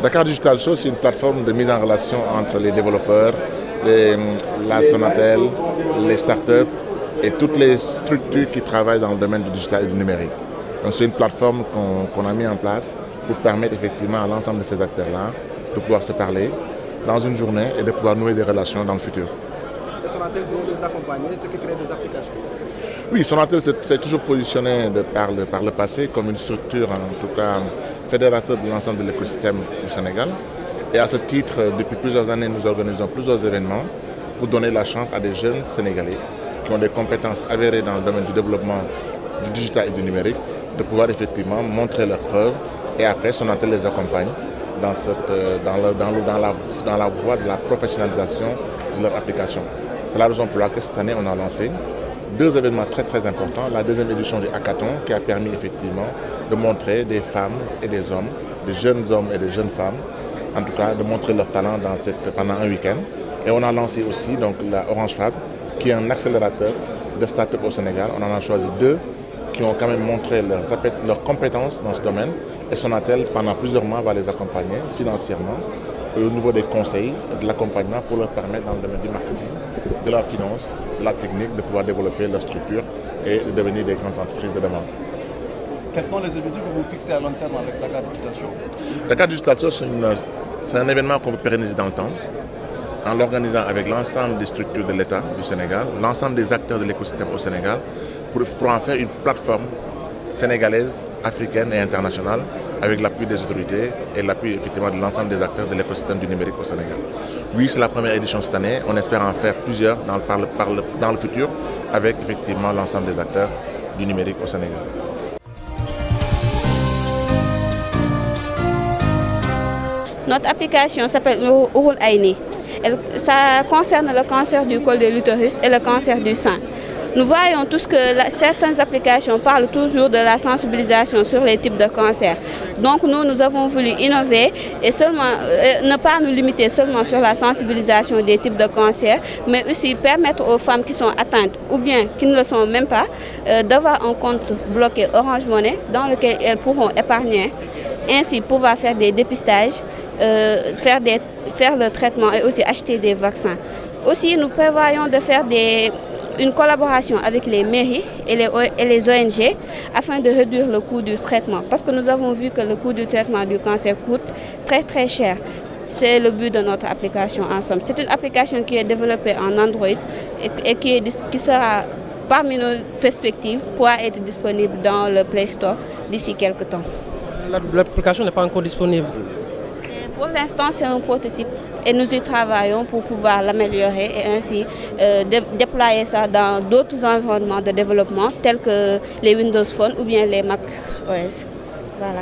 Dakar Digital Show, c'est une plateforme de mise en relation entre les développeurs, la Sonatel, les startups et toutes les structures qui travaillent dans le domaine du digital et du numérique. Donc c'est une plateforme qu'on a mis en place pour permettre effectivement à l'ensemble de ces acteurs-là de pouvoir se parler dans une journée et de pouvoir nouer des relations dans le futur. Et Sonatel vient les accompagner, ce qui crée des applications. Oui, Sonatel s'est toujours positionné par le passé comme une structure, en tout cas fédérateur de l'ensemble de l'écosystème du Sénégal. Et à ce titre, depuis plusieurs années, nous organisons plusieurs événements pour donner la chance à des jeunes Sénégalais qui ont des compétences avérées dans le domaine du développement du digital et du numérique, de pouvoir effectivement montrer leurs preuves et après Sonatel les accompagne dans la voie de la professionnalisation de leur application. C'est la raison pour laquelle cette année on a lancé deux événements très importants. La deuxième édition du Hackathon qui a permis effectivement de montrer des femmes et des hommes, des jeunes hommes et des jeunes femmes, en tout cas de montrer leur talent pendant un week-end. Et on a lancé aussi donc, la Orange Fab qui est un accélérateur de start-up au Sénégal. On en a choisi deux qui ont quand même montré leurs compétences dans ce domaine. Et Sonatel, pendant plusieurs mois, va les accompagner financièrement au niveau des conseils, de l'accompagnement pour leur permettre dans le domaine du marketing, de la finance, de la technique, de pouvoir développer leur structure et de devenir des grandes entreprises de demain. Quels sont les objectifs que vous fixez à long terme avec Dakar Digital Show? Dakar Digital Show, c'est un événement qu'on veut pérenniser dans le temps, en l'organisant avec l'ensemble des structures de l'État du Sénégal, l'ensemble des acteurs de l'écosystème au Sénégal, pour en faire une plateforme sénégalaise, africaine et internationale, avec l'appui des autorités et l'appui effectivement de l'ensemble des acteurs de l'écosystème du numérique au Sénégal. Oui, c'est la première édition cette année, on espère en faire plusieurs dans le futur, avec effectivement l'ensemble des acteurs du numérique au Sénégal. Notre application s'appelle Ouroul Aïni. Ça concerne le cancer du col de l'utérus et le cancer du sein. Nous voyons tous que certaines applications parlent toujours de la sensibilisation sur les types de cancers. Donc nous avons voulu innover et ne pas nous limiter seulement sur la sensibilisation des types de cancers, mais aussi permettre aux femmes qui sont atteintes ou bien qui ne le sont même pas d'avoir un compte bloqué Orange Money dans lequel elles pourront épargner, ainsi pouvoir faire des dépistages, faire le traitement et aussi acheter des vaccins. Aussi, nous prévoyons de faire une collaboration avec les mairies et les ONG afin de réduire le coût du traitement. Parce que nous avons vu que le coût du traitement du cancer coûte très cher. C'est le but de notre application en somme. C'est une application qui est développée en Android et qui sera parmi nos perspectives pourra être disponible dans le Play Store d'ici quelques temps. L'application n'est pas encore disponible. Pour l'instant, c'est un prototype et nous y travaillons pour pouvoir l'améliorer et ainsi déployer ça dans d'autres environnements de développement tels que les Windows Phone ou bien les Mac OS. Voilà.